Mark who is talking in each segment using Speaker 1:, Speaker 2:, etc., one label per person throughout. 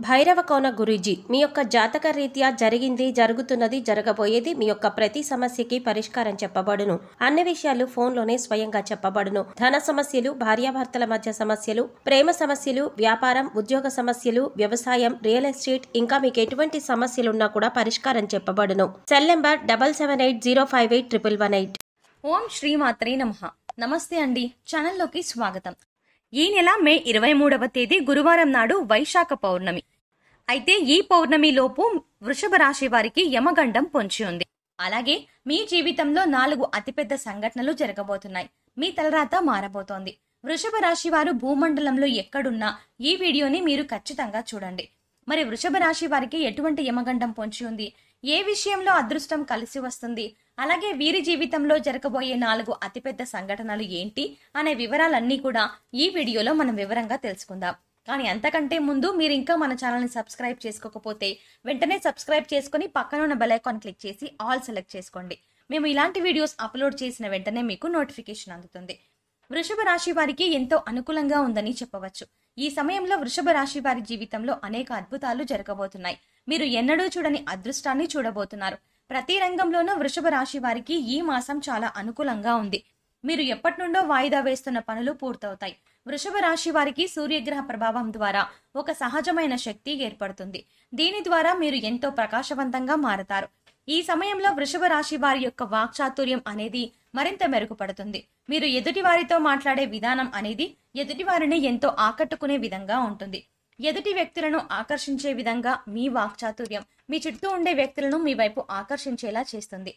Speaker 1: భైరవ కోన గురూజీ, మీ యొక్క జాతక రీత్యా జరిగింది, జరుగుతున్నది, జరగబోయేది, మీ యొక్క ప్రతి సమస్యకి పరిష్కారం చెప్పబడును. అన్ని విషయాలు ఫోన్లోనే స్వయంగా చెప్పబడును. ధన సమస్యలు, భార్యాభర్తల మధ్య సమస్యలు, ప్రేమ సమస్యలు, వ్యాపారం, ఉద్యోగ సమస్యలు, వ్యవసాయం, రియల్ ఎస్టేట్, ఇంకా మీకు ఎటువంటి సమస్యలున్నా కూడా పరిష్కారం చెప్పబడును. Cell number 7780581118.
Speaker 2: ఓం శ్రీమాత్రే నమః. నమస్తే అండి, ఛానల్లోకి స్వాగతం. ఈ నెల మే 23వ తేదీ గురువారం నాడు వైశాఖ పౌర్ణమి. అయితే ఈ పౌర్ణమి లోపు వృషభ రాశి వారికి యమగండం పొంచి ఉంది. అలాగే మీ జీవితంలో 4 అతిపెద్ద సంఘటనలు జరగబోతున్నాయి. మీ తలరాత మారబోతోంది. వృషభ రాశి వారు భూమండలంలో ఎక్కడున్నా ఈ వీడియోని మీరు ఖచ్చితంగా చూడండి. మరి వృషభ రాశి వారికి ఎటువంటి యమగండం పొంచి ఉంది, ఏ విషయంలో అదృష్టం కలిసి వస్తుంది, అలాగే వీరి జీవితంలో జరగబోయే 4 అతిపెద్ద సంఘటనలు ఏంటి అనే వివరాలన్నీ కూడా ఈ వీడియోలో మనం వివరంగా తెలుసుకుందాం. కానీ అంతకంటే ముందు మీరు ఇంకా మన ఛానల్ని సబ్స్క్రైబ్ చేసుకోకపోతే వెంటనే సబ్స్క్రైబ్ చేసుకుని పక్కన ఉన్న బెల్ ఐకాన్ క్లిక్ చేసి ఆల్ సెలెక్ట్ చేసుకోండి. మేము ఇలాంటి వీడియోస్ అప్లోడ్ చేసిన వెంటనే మీకు నోటిఫికేషన్ అందుతుంది. వృషభ రాశి వారికి ఎంతో అనుకూలంగా ఉందని చెప్పవచ్చు. ఈ సమయంలో వృషభ రాశి వారి జీవితంలో అనేక అద్భుతాలు జరగబోతున్నాయి. మీరు ఎన్నడూ చూడని అదృష్టాన్ని చూడబోతున్నారు. ప్రతి రంగంలోనూ వృషభ రాశి వారికి ఈ మాసం చాలా అనుకూలంగా ఉంది. మీరు ఎప్పటి నుండో వాయిదా వేస్తున్న పనులు పూర్తవుతాయి. వృషభ రాశి వారికి సూర్యగ్రహ ప్రభావం ద్వారా ఒక సహజమైన శక్తి ఏర్పడుతుంది. దీని ద్వారా మీరు ఎంతో ప్రకాశవంతంగా మారతారు. ఈ సమయంలో వృషభ రాశి వారి యొక్క వాక్చాతుర్యం అనేది మరింత మెరుగుపడుతుంది. మీరు ఎదుటి వారితో మాట్లాడే విధానం అనేది ఎదుటి వారిని ఎంతో ఆకట్టుకునే విధంగా ఉంటుంది. ఎదుటి వ్యక్తులను ఆకర్షించే విధంగా మీ వాక్చాతుర్యం మీ చుట్టూ ఉండే వ్యక్తులను మీ వైపు ఆకర్షించేలా చేస్తుంది.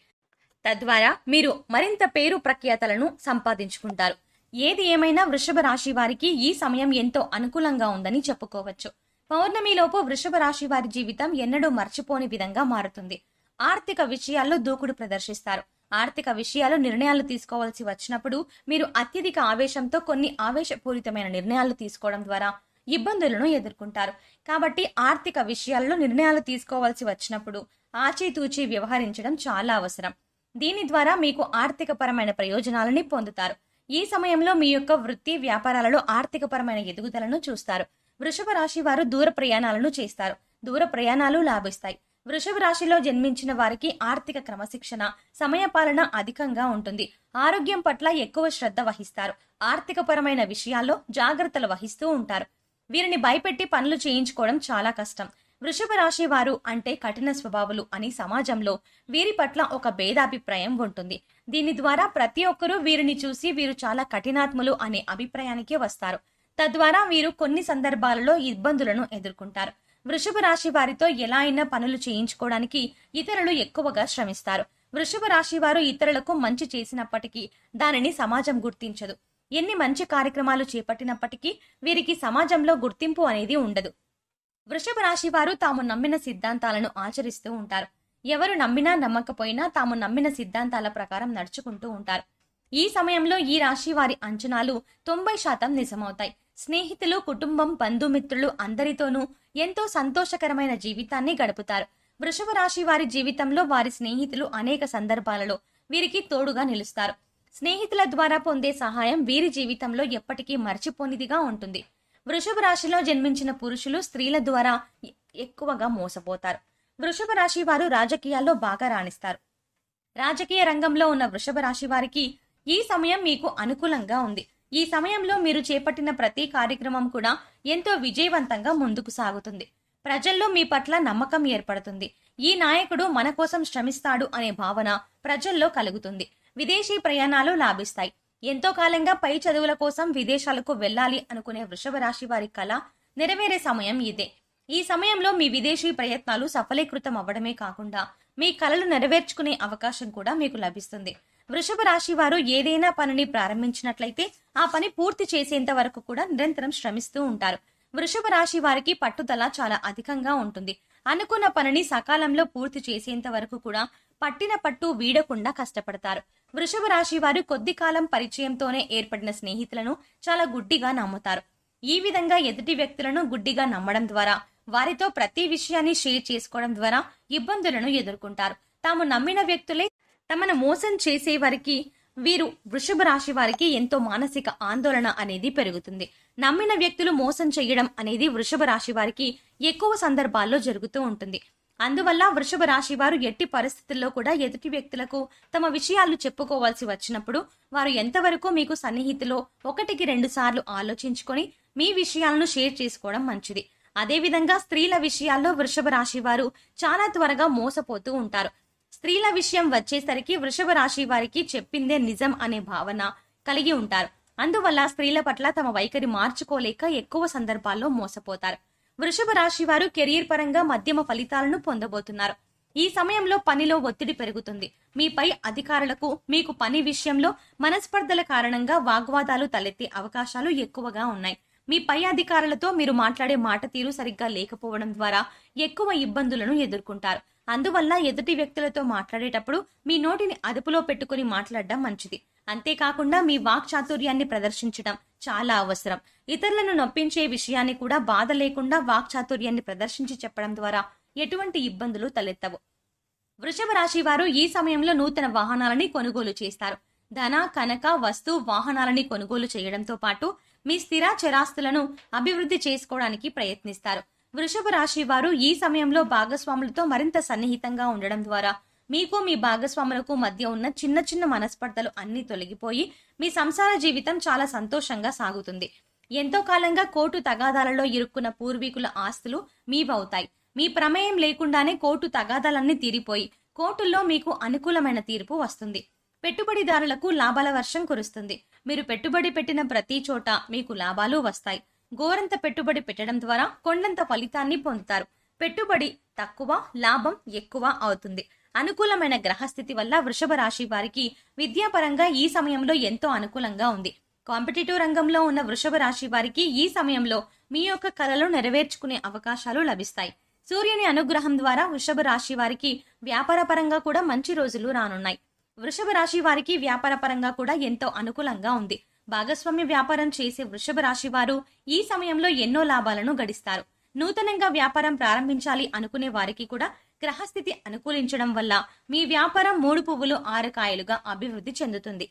Speaker 2: తద్వారా మీరు మరింత పేరు ప్రఖ్యాతలను సంపాదించుకుంటారు. ఏది ఏమైనా వృషభ రాశి వారికి ఈ సమయం ఎంతో అనుకూలంగా ఉందని చెప్పుకోవచ్చు. పౌర్ణమిలోపు వృషభ రాశి వారి జీవితం ఎన్నడూ మర్చిపోని విధంగా మారుతుంది. ఆర్థిక విషయాల్లో దూకుడు ప్రదర్శిస్తారు. ఆర్థిక విషయాలు నిర్ణయాలు తీసుకోవాల్సి వచ్చినప్పుడు మీరు అత్యధిక ఆవేశంతో కొన్ని ఆవేశపూరితమైన నిర్ణయాలు తీసుకోవడం ద్వారా ఇబ్బందులను ఎదుర్కొంటారు. కాబట్టి ఆర్థిక విషయాల్లో నిర్ణయాలు తీసుకోవాల్సి వచ్చినప్పుడు ఆచితూచి వ్యవహరించడం చాలా అవసరం. దీని ద్వారా మీకు ఆర్థిక పరమైన ప్రయోజనాలని పొందుతారు. ఈ సమయంలో మీ యొక్క వృత్తి వ్యాపారాలలో ఆర్థిక పరమైన ఎదుగుదలను చూస్తారు. వృషభ రాశి వారు దూర ప్రయాణాలను చేస్తారు. దూర ప్రయాణాలు లాభిస్తాయి. వృషభ రాశిలో జన్మించిన వారికి ఆర్థిక క్రమశిక్షణ, సమయపాలన అధికంగా ఉంటుంది. ఆరోగ్యం పట్ల ఎక్కువ శ్రద్ధ వహిస్తారు. ఆర్థిక పరమైన విషయాల్లో జాగ్రత్తలు వహిస్తూ ఉంటారు. వీరిని భయపెట్టి పనులు చేయించుకోవడం చాలా కష్టం. వృషభ రాశి వారు అంటే కఠిన స్వభావులు అని సమాజంలో వీరి పట్ల ఒక భేదాభిప్రాయం ఉంటుంది. దీని ద్వారా ప్రతి ఒక్కరూ వీరిని చూసి వీరు చాలా కఠినాత్ములు అనే అభిప్రాయానికి వస్తారు. తద్వారా వీరు కొన్ని సందర్భాలలో ఇబ్బందులను ఎదుర్కొంటారు. వృషభ రాశి వారితో ఎలా అయినా పనులు చేయించుకోవడానికి ఇతరులు ఎక్కువగా శ్రమిస్తారు. వృషభ రాశి వారు ఇతరులకు మంచి చేసినప్పటికీ దానిని సమాజం గుర్తించదు. ఎన్ని మంచి కార్యక్రమాలు చేపట్టినప్పటికీ వీరికి సమాజంలో గుర్తింపు అనేది ఉండదు. వృషభ రాశి వారు తాము నమ్మిన సిద్ధాంతాలను ఆచరిస్తూ ఉంటారు. ఎవరు నమ్మినా నమ్మకపోయినా తాము నమ్మిన సిద్ధాంతాల ప్రకారం నడుచుకుంటూ ఉంటారు. ఈ సమయంలో ఈ రాశి వారి అంచనాలు 90% నిజమవుతాయి. స్నేహితులు, కుటుంబం, బంధుమిత్రులు అందరితోనూ ఎంతో సంతోషకరమైన జీవితాన్ని గడుపుతారు. వృషభ రాశి వారి జీవితంలో వారి స్నేహితులు అనేక సందర్భాలలో వీరికి తోడుగా నిలుస్తారు. స్నేహితుల ద్వారా పొందే సహాయం వీరి జీవితంలో ఎప్పటికీ మర్చిపోనిదిగా ఉంటుంది. వృషభ రాశిలో జన్మించిన పురుషులు స్త్రీల ద్వారా ఎక్కువగా మోసపోతారు. వృషభ రాశి వారు రాజకీయాల్లో బాగా రాణిస్తారు. రాజకీయ రంగంలో ఉన్న వృషభ రాశి వారికి ఈ సమయం మీకు అనుకూలంగా ఉంది. ఈ సమయంలో మీరు చేపట్టిన ప్రతి కార్యక్రమం కూడా ఎంతో విజయవంతంగా ముందుకు సాగుతుంది. ప్రజల్లో మీ పట్ల నమ్మకం ఏర్పడుతుంది. ఈ నాయకుడు మన కోసం శ్రమిస్తాడు అనే భావన ప్రజల్లో కలుగుతుంది. విదేశీ ప్రయాణాలు లాభిస్తాయి. ఎంతో కాలంగా పై చదువుల కోసం విదేశాలకు వెళ్లాలి అనుకునే వృషభ రాశి వారి కళ నెరవేరే సమయం ఇదే. ఈ సమయంలో మీ విదేశీ ప్రయత్నాలు సఫలీకృతం అవ్వడమే కాకుండా మీ కలలు నెరవేర్చుకునే అవకాశం కూడా మీకు లభిస్తుంది. వృషభ రాశి వారు ఏదైనా పనిని ప్రారంభించినట్లయితే ఆ పని పూర్తి చేసేంత వరకు కూడా నిరంతరం శ్రమిస్తూ ఉంటారు. వృషభ రాశి వారికి పట్టుదల చాలా అధికంగా ఉంటుంది. అనుకున్న పనిని సకాలంలో పూర్తి చేసేంత వరకు కూడా పట్టిన పట్టు వీడకుండా కష్టపడతారు. వృషభ రాశి వారు కొద్ది కాలం పరిచయంతోనే ఏర్పడిన స్నేహితులను చాలా గుడ్డిగా నమ్ముతారు. ఈ విధంగా ఎదుటి వ్యక్తులను గుడ్డిగా నమ్మడం ద్వారా వారితో ప్రతి విషయాన్ని షేర్ చేసుకోవడం ద్వారా ఇబ్బందులను ఎదుర్కొంటారు. తాము నమ్మిన వ్యక్తులే తమను మోసం చేసే వారికి వీరు వృషభ రాశి వారికి ఎంతో మానసిక ఆందోళన అనేది పెరుగుతుంది. నమ్మిన వ్యక్తులు మోసం చేయడం అనేది వృషభ రాశి వారికి ఎక్కువ సందర్భాల్లో జరుగుతూ ఉంటుంది. అందువల్ల వృషభ రాశి వారు ఎట్టి పరిస్థితుల్లో కూడా ఎదుటి వ్యక్తులకు తమ విషయాలు చెప్పుకోవాల్సి వచ్చినప్పుడు వారు ఎంతవరకు మీకు సన్నిహితులో 1-2 సార్లు ఆలోచించుకొని మీ విషయాలను షేర్ చేసుకోవడం మంచిది. అదేవిధంగా స్త్రీల విషయాల్లో వృషభ రాశి వారు చాలా త్వరగా మోసపోతూ ఉంటారు. స్త్రీల విషయం వచ్చేసరికి వృషభ రాశి వారికి చెప్పిందే నిజం అనే భావన కలిగి ఉంటారు. అందువల్ల స్త్రీల పట్ల తమ వైఖరి మార్చుకోలేక ఎక్కువ సందర్భాల్లో మోసపోతారు. వృషభ రాశి వారు కెరీర్ పరంగా మధ్యమ ఫలితాలను పొందబోతున్నారు. ఈ సమయంలో పనిలో ఒత్తిడి పెరుగుతుంది. మీ పై అధికారులకు మీకు పని విషయంలో మనస్పర్ధల కారణంగా వాగ్వాదాలు తలెత్తే అవకాశాలు ఎక్కువగా ఉన్నాయి. మీ పై అధికారులతో మీరు మాట్లాడే మాట తీరు సరిగ్గా లేకపోవడం ద్వారా ఎక్కువ ఇబ్బందులను ఎదుర్కొంటారు. అందువల్ల ఎదుటి వ్యక్తులతో మాట్లాడేటప్పుడు మీ నోటిని అదుపులో పెట్టుకుని మాట్లాడడం మంచిది. అంతేకాకుండా మీ వాక్చాతుర్యాన్ని ప్రదర్శించడం చాలా అవసరం. ఇతరులను నొప్పించే విషయాన్ని కూడా బాధ లేకుండా వాక్చాతుర్యాన్ని ప్రదర్శించి చెప్పడం ద్వారా ఎటువంటి ఇబ్బందులు తలెత్తవు. వృషభ రాశి వారు ఈ సమయంలో నూతన వాహనాలని కొనుగోలు చేస్తారు. ధన, కనక, వస్తు, వాహనాలని కొనుగోలు చేయడంతో పాటు మీ స్థిర చరాస్తులను అభివృద్ధి చేసుకోవడానికి ప్రయత్నిస్తారు. వృషభ రాశి వారు ఈ సమయంలో భాగస్వాములతో మరింత సన్నిహితంగా ఉండడం ద్వారా మీకు మీ భాగస్వాములకు మధ్య ఉన్న చిన్న చిన్న మనస్పర్ధలు అన్ని తొలగిపోయి మీ సంసార జీవితం చాలా సంతోషంగా సాగుతుంది. ఎంతో కాలంగా కోర్టు తగాదాలలో ఇరుక్కున్న పూర్వీకుల ఆస్తులు మీవవుతాయి. మీ ప్రమేయం లేకుండానే కోర్టు తగాదాలన్నీ తీరిపోయి కోర్టుల్లో మీకు అనుకూలమైన తీర్పు వస్తుంది. పెట్టుబడిదారులకు లాభాల వర్షం కురుస్తుంది. మీరు పెట్టుబడి పెట్టిన ప్రతి చోట మీకు లాభాలు వస్తాయి. గోరంత పెట్టుబడి పెట్టడం ద్వారా కొండంత ఫలితాన్ని పొందుతారు. పెట్టుబడి తక్కువ, లాభం ఎక్కువ అవుతుంది. అనుకూలమైన గ్రహస్థితి వల్ల వృషభ రాశి వారికి విద్యాపరంగా ఈ సమయంలో ఎంతో అనుకూలంగా ఉంది. కాంపిటేటివ్ రంగంలో ఉన్న వృషభ రాశి వారికి ఈ సమయంలో మీ యొక్క కలలు నెరవేర్చుకునే అవకాశాలు లభిస్తాయి. సూర్యుని అనుగ్రహం ద్వారా వృషభ రాశి వారికి వ్యాపార పరంగా కూడా మంచి రోజులు రానున్నాయి. వృషభ రాశి వారికి వ్యాపార పరంగా కూడా ఎంతో అనుకూలంగా ఉంది. భాగస్వామ్య వ్యాపారం చేసే వృషభ రాశి వారు ఈ సమయంలో ఎన్నో లాభాలను గడిస్తారు. నూతనంగా వ్యాపారం ప్రారంభించాలి అనుకునే వారికి కూడా గ్రహస్థితి అనుకూలించడం వల్ల మీ వ్యాపారం 3 పువ్వులు 6 కాయలుగా అభివృద్ధి చెందుతుంది.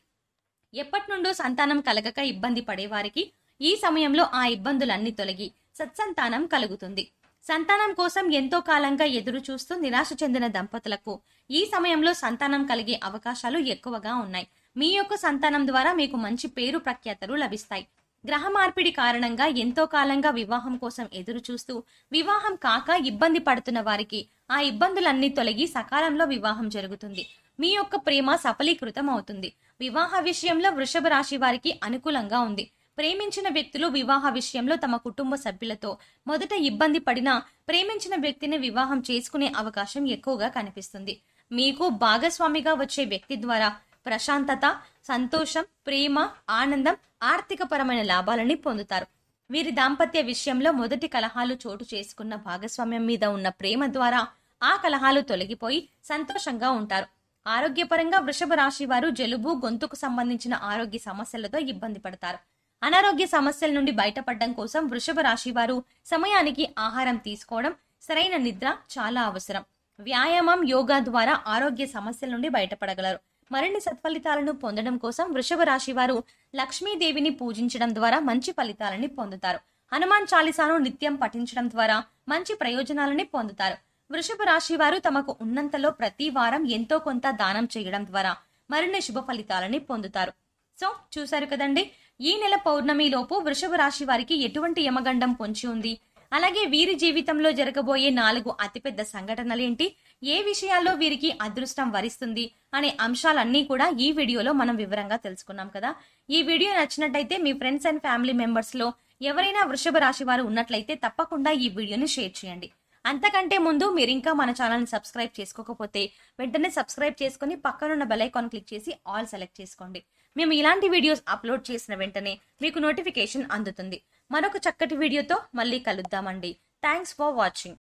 Speaker 2: ఎప్పటి నుండో సంతానం కలగక ఇబ్బంది పడేవారికి ఈ సమయంలో ఆ ఇబ్బందులన్నీ తొలగి సత్సంతానం కలుగుతుంది. సంతానం కోసం ఎంతో కాలంగా ఎదురు చూస్తూ నిరాశ చెందిన దంపతులకు ఈ సమయంలో సంతానం కలిగే అవకాశాలు ఎక్కువగా ఉన్నాయి. మీ యొక్క సంతానం ద్వారా మీకు మంచి పేరు ప్రఖ్యాతలు లభిస్తాయి. గ్రహ మార్పిడి కారణంగా ఎంతో కాలంగా వివాహం కోసం ఎదురు చూస్తూ వివాహం కాక ఇబ్బంది పడుతున్న వారికి ఆ ఇబ్బందులన్నీ తొలగి సకాలంలో వివాహం జరుగుతుంది. మీ యొక్క ప్రేమ సఫలీకృతం అవుతుంది. వివాహ విషయంలో వృషభ రాశి వారికి అనుకూలంగా ఉంది. ప్రేమించిన వ్యక్తులు వివాహ విషయంలో తమ కుటుంబ సభ్యులతో మొదట ఇబ్బంది పడినా ప్రేమించిన వ్యక్తిని వివాహం చేసుకునే అవకాశం ఎక్కువగా కనిపిస్తుంది. మీకు భాగస్వామిగా వచ్చే వ్యక్తి ద్వారా ప్రశాంతత, సంతోషం, ప్రేమ, ఆనందం, ఆర్థిక పరమైన లాభాలని పొందుతారు. వీరి దాంపత్య విషయంలో మొదటి కలహాలు చోటు చేసుకున్న భాగస్వామ్యం మీద ఉన్న ప్రేమ ద్వారా ఆ కలహాలు తొలగిపోయి సంతోషంగా ఉంటారు. ఆరోగ్యపరంగా వృషభ రాశి వారు జలుబు, గొంతుకు సంబంధించిన ఆరోగ్య సమస్యలతో ఇబ్బంది పడతారు. అనారోగ్య సమస్యల నుండి బయటపడడం కోసం వృషభ రాశి వారు సమయానికి ఆహారం తీసుకోవడం, సరైన నిద్ర చాలా అవసరం. వ్యాయామం, యోగా ద్వారా ఆరోగ్య సమస్యల నుండి బయటపడగలరు. మరిన్ని సత్ఫలితాలను పొందడం కోసం వృషభ రాశి వారు లక్ష్మీదేవిని పూజించడం ద్వారా మంచి ఫలితాలని పొందుతారు. హనుమాన్ చాలీసాను నిత్యం పఠించడం ద్వారా మంచి ప్రయోజనాలని పొందుతారు. వృషభ రాశి వారు తమకు ఉన్నంతలో ప్రతి వారం ఎంతో కొంత దానం చేయడం ద్వారా మరిన్ని శుభ ఫలితాలని పొందుతారు. సో చూశారు కదండి, ఈ నెల పౌర్ణమి లోపు వృషభ రాశి వారికి ఎటువంటి యమగండం పొంచి ఉంది, అలాగే వీరి జీవితంలో జరగబోయే 4 అతిపెద్ద సంఘటనలేంటి, ఏ విషయాల్లో వీరికి అదృష్టం వరిస్తుంది అనే అంశాలన్నీ కూడా ఈ వీడియోలో మనం వివరంగా తెలుసుకున్నాం కదా. ఈ వీడియో నచ్చినట్టయితే మీ ఫ్రెండ్స్ అండ్ ఫ్యామిలీ మెంబర్స్ లో ఎవరైనా వృషభ రాశి వారు ఉన్నట్లయితే తప్పకుండా ఈ వీడియోని షేర్ చేయండి. అంతకంటే ముందు మీరు ఇంకా మన ఛానల్ ని సబ్స్క్రైబ్ చేసుకోకపోతే వెంటనే సబ్స్క్రైబ్ చేసుకుని పక్కనున్న బెల్ ఐకాన్ క్లిక్ చేసి ఆల్ సెలెక్ట్ చేసుకోండి. మేము ఇలాంటి వీడియోస్ అప్లోడ్ చేసిన వెంటనే మీకు నోటిఫికేషన్ అందుతుంది. మరొక చక్కటి వీడియోతో మళ్ళీ కలుద్దామండి. Thanks for watching.